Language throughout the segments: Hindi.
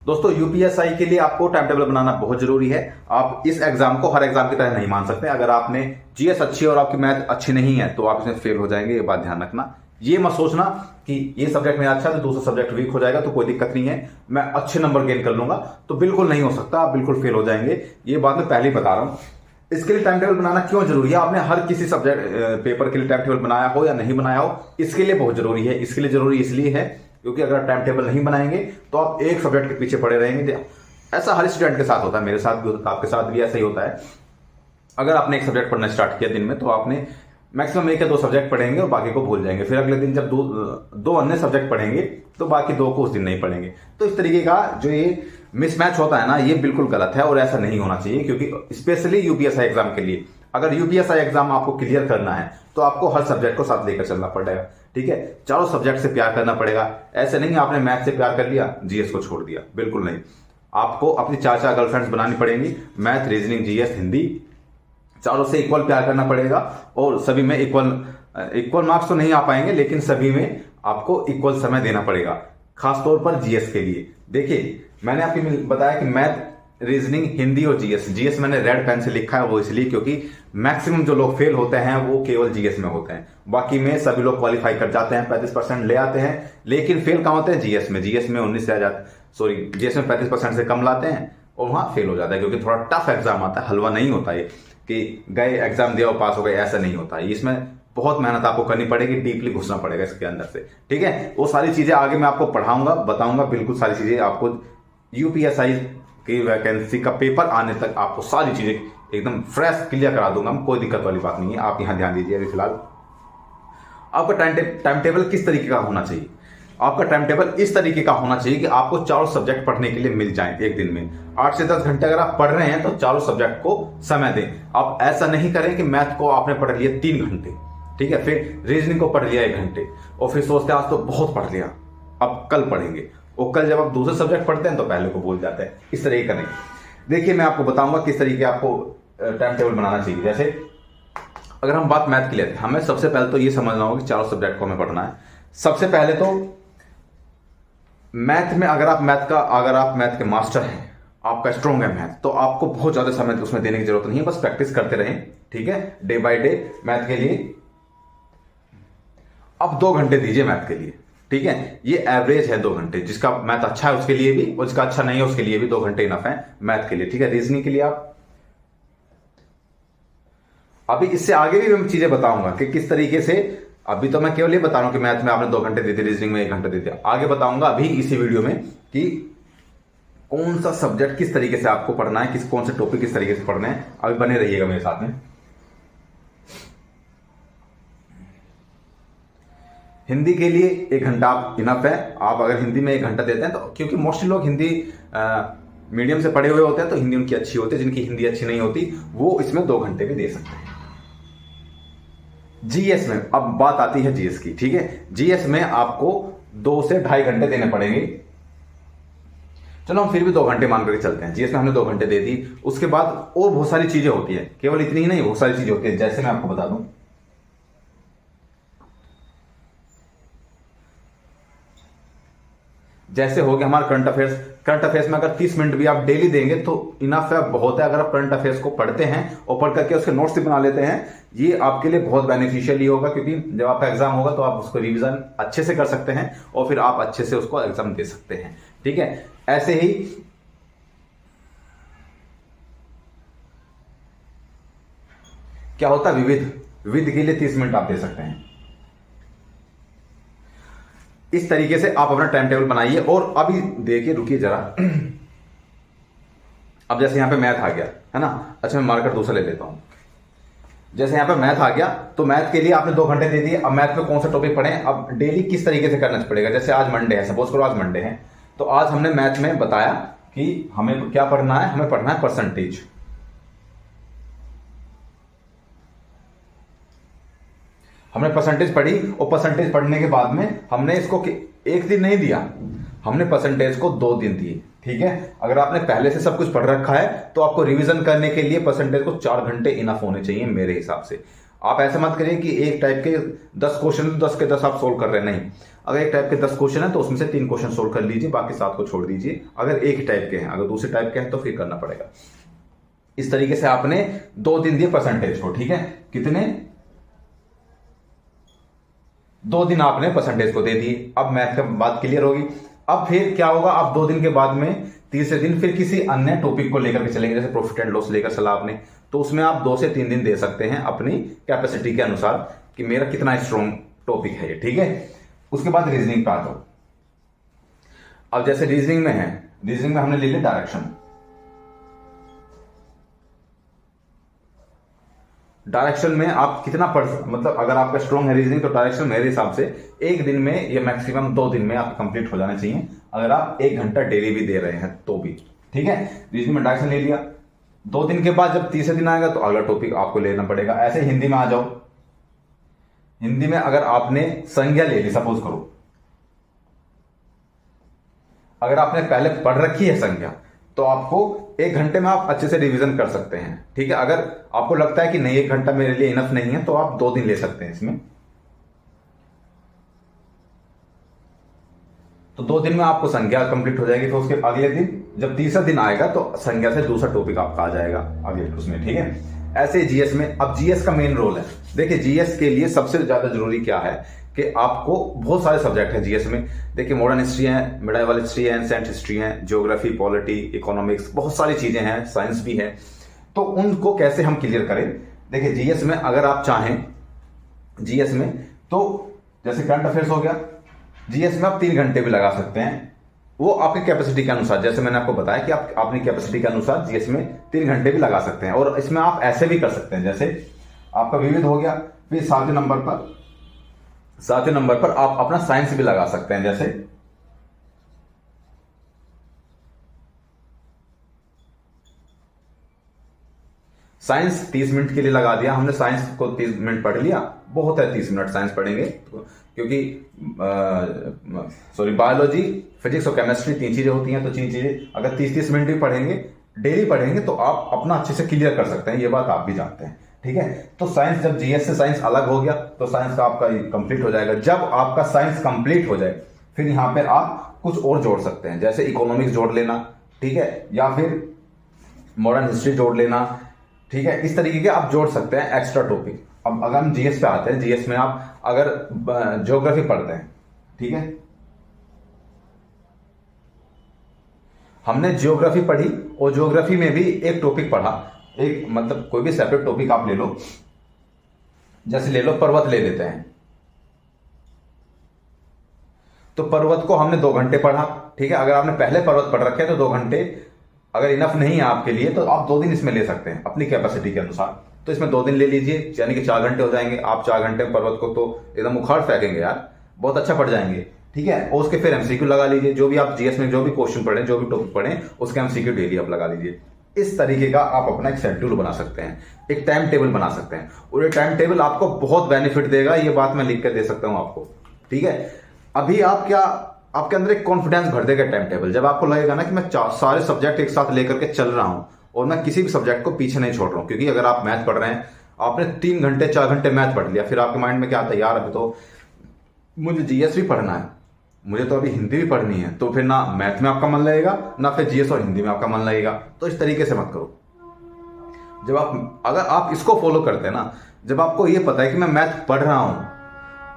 दोस्तों यूपीएसआई के लिए आपको टाइम टेबल बनाना बहुत जरूरी है। आप इस एग्जाम को हर एग्जाम की तरह नहीं मान सकते। अगर आपने जीएस अच्छी है और आपकी मैथ अच्छी नहीं है तो आप इसमें फेल हो जाएंगे, ये बात ध्यान रखना। ये मत सोचना कि ये सब्जेक्ट मेरा अच्छा है तो दूसरा सब्जेक्ट वीक हो जाएगा तो कोई दिक्कत नहीं है, मैं अच्छे नंबर गेन कर लूंगा, तो बिल्कुल नहीं हो सकता, आप बिल्कुल फेल हो जाएंगे। ये बात मैं पहले ही बता रहा हूं। इसके लिए टाइम टेबल बनाना क्यों जरूरी है? आपने हर किसी सब्जेक्ट पेपर के लिए टाइम टेबल बनाया हो या नहीं बनाया हो, इसके लिए बहुत जरूरी है। इसके लिए जरूरी इसलिए है क्योंकि अगर टाइम टेबल नहीं बनाएंगे तो आप एक सब्जेक्ट के पीछे पड़े रहेंगे। ऐसा हर स्टूडेंट के साथ होता है, मेरे साथ भी होता है, आपके साथ भी ऐसा ही होता है। अगर आपने एक सब्जेक्ट पढ़ना स्टार्ट किया दिन में तो आपने मैक्सिमम 1 या 2 सब्जेक्ट पढ़ेंगे और बाकी को भूल जाएंगे। फिर अगले दिन जब दो अन्य सब्जेक्ट पढ़ेंगे तो बाकी 2 को उस दिन नहीं पढ़ेंगे। तो इस तरीके का जो ये मिसमैच होता है ना, ये बिल्कुल गलत है और ऐसा नहीं होना चाहिए। क्योंकि स्पेशली यूपीएसआई एग्जाम के लिए, अगर यूपीएसआई एग्जाम आपको क्लियर करना है तो आपको हर सब्जेक्ट को साथ लेकर चलना पड़ेगा। ठीक है, चारों सब्जेक्ट से प्यार करना पड़ेगा। ऐसे नहीं आपने मैथ से प्यार कर लिया, जीएस को छोड़ दिया, बिल्कुल नहीं। आपको अपनी 4 गर्लफ्रेंड्स बनानी पड़ेंगी। मैथ, रीजनिंग, जीएस, हिंदी, चारों से इक्वल प्यार करना पड़ेगा और सभी में इक्वल मार्क्स तो नहीं आ पाएंगे, लेकिन सभी में आपको इक्वल समय देना पड़ेगा, खासतौर पर जीएस के लिए। देखिए, मैंने आपको बताया कि मैथ, रीजनिंग, हिंदी और जीएस मैंने रेड पेन से लिखा है, वो इसलिए क्योंकि मैक्सिमम जो लोग फेल होते हैं वो केवल जीएस में होते हैं। बाकी में सभी लोग क्वालिफाई कर जाते हैं, 35% ले आते हैं, लेकिन फेल कहाँ होते हैं? जीएस में 19 से आ जाते, सॉरी जीएस में 35% से कम लाते हैं और वहां फेल हो जाता है। क्योंकि थोड़ा टफ एग्जाम आता है, हलवा नहीं होता ये कि गए एग्जाम दिया और पास हो गए, ऐसा नहीं होता है। इसमें बहुत मेहनत आपको करनी पड़ेगी, डीपली घुसना पड़ेगा इसके अंदर से। ठीक है, वो सारी चीजें आगे मैं आपको पढ़ाऊंगा, बताऊंगा, बिल्कुल सारी चीजें आपको यूपीएसआई की वैकेंसी का पेपर आने तक आपको सारी चीजें एकदम फ्रेश क्लियर करा दूंगा। कोई दिक्कत वाली बात नहीं है, आप यहां ध्यान दीजिए। अभी फिलहाल आपका टाइम टेबल किस तरीके का होना चाहिए? आपका टाइम टेबल इस तरीके का होना चाहिए कि आपको 4 सब्जेक्ट पढ़ने के लिए मिल जाएं एक दिन में। 8 से 10 घंटे अगर आप पढ़ रहे हैं तो 4 सब्जेक्ट को समय दें। आप ऐसा नहीं करें कि मैथ को आपने पढ़ लिया 3 घंटे, ठीक है, फिर रीजनिंग को पढ़ लिया 1 घंटे और फिर सोचते हैं आज तो बहुत पढ़ लिया, अब कल पढ़ेंगे। और कल जब आप दूसरे सब्जेक्ट पढ़ते हैं तो पहले को भूल जाते हैं। इस तरीके का नहीं। देखिए, मैं आपको बताऊंगा किस तरीके आपको टाइम टेबल बनाना चाहिए। जैसे अगर हम बात मैथ की लेते हैं, हमें सबसे पहले तो ये समझना होगा कि 4 सब्जेक्ट को हमें पढ़ना है। सबसे पहले तो मैथ में अगर आप मैथ के मास्टर हैं, आपका स्ट्रॉन्ग है मैथ, तो आपको बहुत ज्यादा समय उसमें देने की जरूरत नहीं है, बस प्रैक्टिस करते रहें। ठीक है, डे बाय डे मैथ के लिए अब 2 घंटे दीजिए मैथ के लिए। ठीक है, ये एवरेज है 2 घंटे। जिसका मैथ अच्छा है उसके लिए भी और जिसका अच्छा नहीं है उसके लिए भी 2 घंटे इनफ है मैथ के लिए। ठीक है, रीजनिंग के लिए आप अभी इससे आगे भी मैं चीजें बताऊंगा कि किस तरीके से। अभी तो मैं केवल ये बता रहा हूं कि मैथ में आपने 2 घंटे दे दिए, रीजनिंग में 1 घंटे दे दिया। आगे बताऊंगा अभी इसी वीडियो में कि कौन सा सब्जेक्ट किस तरीके से आपको पढ़ना है, कौन से टॉपिक किस तरीके से पढ़ना है। अभी बने रहिएगा मेरे साथ में। हिंदी के लिए 1 घंटा आप इनफ है। आप अगर हिंदी में 1 घंटा देते हैं तो, क्योंकि मोस्टली लोग हिंदी मीडियम से पढ़े हुए होते हैं तो हिंदी उनकी अच्छी होती है। जिनकी हिंदी अच्छी नहीं होती वो इसमें 2 घंटे भी दे सकते हैं। जीएस में अब बात आती है जीएस की। ठीक है, जीएस में आपको 2 से 2.5 घंटे देने पड़ेंगे। चलो हम फिर भी 2 घंटे मान करके चलते हैं। जीएस में हमने 2 घंटे दे दी। उसके बाद और बहुत सारी चीजें होती है, केवल इतनी ही नहीं, बहुत सारी चीजें होती है। जैसे मैं आपको बता दूं, जैसे हो गया हमारा करंट अफेयर्स। करंट अफेयर्स में अगर 30 मिनट भी आप डेली देंगे तो इनफ है, बहुत है। अगर आप करंट अफेयर्स को पढ़ते हैं और पढ़ करके उसके नोट्स भी बना लेते हैं, ये आपके लिए बहुत बेनिफिशियल ही होगा। क्योंकि जब आपका एग्जाम होगा तो आप उसको रिवीजन अच्छे से कर सकते हैं और फिर आप अच्छे से उसको एग्जाम दे सकते हैं। ठीक है, ऐसे ही क्या होता है, विविध के लिए 30 मिनट आप दे सकते हैं। इस तरीके से आप अपना टाइम टेबल बनाइए। और अभी देखिए, रुकिए जरा। अब जैसे यहां पे मैथ आ गया है ना, अच्छा मैं मार्कर दूसरा ले लेता हूं। जैसे यहां पे मैथ आ गया तो मैथ के लिए आपने 2 घंटे दे दिए। अब मैथ में कौन सा टॉपिक पढ़े, अब डेली किस तरीके से करना पड़ेगा। जैसे आज मंडे है, सपोज करो आज मंडे है, तो आज हमने मैथ में बताया कि हमें क्या पढ़ना है, हमें पढ़ना है परसेंटेज। हमने परसेंटेज पढ़ी और परसेंटेज पढ़ने के बाद में हमने इसको 1 दिन नहीं दिया, हमने परसेंटेज को 2 दिन दिए। ठीक है, अगर आपने पहले से सब कुछ पढ़ रखा है तो आपको रिवीजन करने के लिए परसेंटेज को 4 घंटे इनफ होने चाहिए मेरे हिसाब से। आप ऐसा मत करिए कि एक टाइप के 10 क्वेश्चन तो 10 के 10 आप सोल्व कर रहे हैं, नहीं। अगर एक टाइप के 10 क्वेश्चन है तो उसमें से 3 क्वेश्चन सोल्व कर लीजिए, बाकी 7 को छोड़ दीजिए। अगर एक ही टाइप के हैं, अगर दूसरे टाइप के हैं तो फिर करना पड़ेगा। इस तरीके से आपने 2 दिन दिए परसेंटेज को, ठीक है, कितने 2 दिन आपने परसेंटेज को दे दिए। अब मैथ का बात क्लियर होगी। अब फिर क्या होगा, आप 2 दिन के बाद में तीसरे दिन फिर किसी अन्य टॉपिक को लेकर के चलेंगे, जैसे प्रॉफिट एंड लॉस लेकर चला आपने, तो उसमें आप 2 से 3 दिन दे सकते हैं अपनी कैपेसिटी के अनुसार कि मेरा कितना स्ट्रॉन्ग टॉपिक है ये, ठीक है। उसके बाद रीजनिंग पे आ जाओ। अब जैसे रीजनिंग में है, रीजनिंग में हमने ले लिया डायरेक्शन। डायरेक्शन में आप कितना मतलब अगर आपका स्ट्रॉन्ग है रीजनिंग तो डायरेक्शन मेरे हिसाब से 1 दिन में या मैक्सिमम 2 दिन में आप कंप्लीट हो जाना चाहिए, अगर आप 1 घंटा डेली भी दे रहे हैं तो भी, ठीक है। रीजनिंग में डायरेक्शन ले लिया। 2 दिन के बाद जब तीसरे दिन आएगा तो अगला टॉपिक आपको लेना पड़ेगा। ऐसे हिंदी में आ जाओ। हिंदी में अगर आपने संज्ञा ले ली, सपोज करो, अगर आपने पहले पढ़ रखी है संज्ञा तो आपको 1 घंटे में आप अच्छे से रिवीजन कर सकते हैं, ठीक है। अगर आपको लगता है कि नहीं 1 घंटा मेरे लिए इनफ नहीं है तो आप 2 दिन ले सकते हैं इसमें। तो 2 दिन में आपको संज्ञा कंप्लीट हो जाएगी। तो उसके अगले दिन जब तीसरा दिन आएगा तो संज्ञा से दूसरा टॉपिक आपका आ जाएगा अगले उसमें, ठीक है। ऐसे जीएस में, अब जीएस का मेन रोल है, देखिए जीएस के लिए सबसे ज्यादा जरूरी क्या है कि आपको बहुत सारे सब्जेक्ट हैं जीएस में। देखिए मॉडर्न हिस्ट्री है, मिडाइवल हिस्ट्री है, एंसेंट हिस्ट्री है, ज्योग्राफी, पॉलिटी, इकोनॉमिक्स, बहुत सारी चीजें हैं, साइंस भी है। तो उनको कैसे हम क्लियर करें। देखिए जीएस में अगर आप चाहें, जीएस में तो जैसे करंट अफेयर्स हो गया, जीएस में आप 3 घंटे भी लगा सकते हैं, वो आपकी कैपेसिटी के अनुसार। जैसे मैंने आपको बताया कि आप अपनी कैपेसिटी के अनुसार जीएस में 3 घंटे भी लगा सकते हैं। और इसमें आप ऐसे भी कर सकते हैं, जैसे आपका विविध हो गया, फिर 7वें नंबर पर आप अपना साइंस भी लगा सकते हैं। जैसे साइंस 30 मिनट के लिए लगा दिया हमने, साइंस को 30 मिनट पढ़ लिया, बहुत है 30 मिनट साइंस पढ़ेंगे, क्योंकि बायोलॉजी, फिजिक्स और केमिस्ट्री 3 चीजें होती हैं। तो 3 चीजें अगर 30-30 मिनट भी पढ़ेंगे, डेली पढ़ेंगे, तो आप अपना अच्छे से क्लियर कर सकते हैं, ये बात आप भी जानते हैं, ठीक है। तो साइंस, जब जीएस से साइंस अलग हो गया तो साइंस का आपका कंप्लीट हो जाएगा। जब आपका साइंस कंप्लीट हो जाए फिर यहां पर आप कुछ और जोड़ सकते हैं, जैसे इकोनॉमिक्स जोड़ लेना, ठीक है, या फिर मॉडर्न हिस्ट्री जोड़ लेना, ठीक है। इस तरीके के आप जोड़ सकते हैं एक्स्ट्रा टॉपिक। अब अगर हम जीएस पे आते हैं, जीएस में आप अगर ज्योग्राफी पढ़ते हैं, ठीक है, हमने ज्योग्राफी पढ़ी और ज्योग्राफी में भी एक टॉपिक पढ़ा, एक मतलब कोई भी सेपरेट टॉपिक आप ले लो, जैसे ले लो पर्वत ले लेते हैं, तो पर्वत को हमने 2 घंटे पढ़ा, ठीक है। अगर आपने पहले पर्वत पढ़ रखे हैं तो 2 घंटे अगर इनफ नहीं है आपके लिए तो आप 2 दिन इसमें ले सकते हैं अपनी कैपेसिटी के अनुसार। तो इसमें 2 दिन ले लीजिए, यानी कि 4 घंटे हो जाएंगे। आप 4 घंटे में पर्वत को तो एकदम उखाड़ फेंकेंगे यार, बहुत अच्छा पढ़ जाएंगे, ठीक है। और उसके फिर एमसीक्यू लगा लीजिए, जो भी आप जीएस में जो भी क्वेश्चन पढ़े, जो भी टॉपिक पढ़े, उसके एमसीक्यू डेली आप लगा लीजिए। इस तरीके का आप अपना एक शेड्यूल बना सकते हैं, एक टाइम टेबल बना सकते हैं, और ये टाइम टेबल आपको बहुत बेनिफिट देगा, ये बात मैं लिख कर दे सकता हूं आपको, ठीक है। अभी आप क्या, आपके अंदर एक कॉन्फिडेंस भर देगा टाइम टेबल, जब आपको लगेगा ना कि मैं सारे सब्जेक्ट एक साथ लेकर के चल रहा हूं और मैं किसी भी सब्जेक्ट को पीछे नहीं छोड़ रहा हूं। क्योंकि अगर आप मैथ पढ़ रहे हैं, आपने 3 घंटे 4 घंटे मैथ पढ़ लिया, फिर आपके माइंड में क्या आता है, यार अभी तो मुझे जीएस भी पढ़ना है, मुझे तो अभी हिंदी भी पढ़नी है, तो फिर ना मैथ में आपका मन लगेगा, ना फिर जीएस और हिंदी में आपका मन लगेगा। तो इस तरीके से मत करो। जब आप, अगर आप इसको फॉलो करते हैं ना, जब आपको ये पता है कि मैं मैथ पढ़ रहा हूं,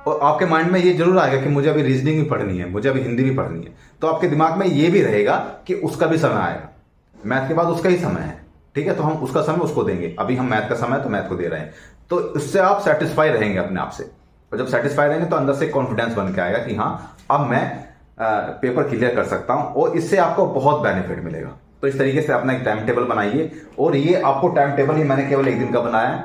और आपके माइंड में ये जरूर आएगा कि मुझे अभी रीजनिंग भी पढ़नी है, मुझे अभी हिंदी भी पढ़नी है, तो आपके दिमाग में ये भी रहेगा कि उसका भी समय आएगा, मैथ के बाद उसका ही समय है, ठीक है। तो हम उसका समय उसको देंगे, अभी हम मैथ का समय तो मैथ को दे रहे हैं। तो उससे आप सेटिस्फाई रहेंगे अपने आप से, और जब सेटिस्फाई रहेंगे तो अंदर से कॉन्फिडेंस बन के आएगा कि हाँ अब मैं पेपर क्लियर कर सकता हूं, और इससे आपको बहुत बेनिफिट मिलेगा। तो इस तरीके से अपना एक टाइम टेबल बनाइए, और ये आपको टाइम टेबल ही मैंने केवल 1 दिन का बनाया है,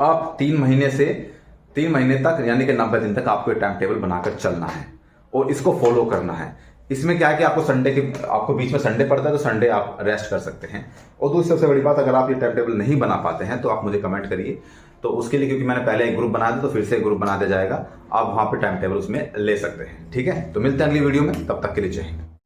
आप 3 महीने तक, यानी कि 90 दिन तक आपको एक टाइम टेबल बनाकर चलना है और इसको फॉलो करना है। इसमें क्या है कि आपको बीच में संडे पड़ता है, तो संडे आप रेस्ट कर सकते हैं। और दूसरी सबसे बड़ी बात, अगर आप ये टाइम टेबल नहीं बना पाते हैं तो आप मुझे कमेंट करिए, तो उसके लिए, क्योंकि मैंने पहले एक ग्रुप बना दिया, तो फिर से एक ग्रुप बना दिया जाएगा, आप वहां पे टाइम टेबल उसमें ले सकते हैं, ठीक है। तो मिलते हैं अगली वीडियो में, तब तक के लिए जय हिंद।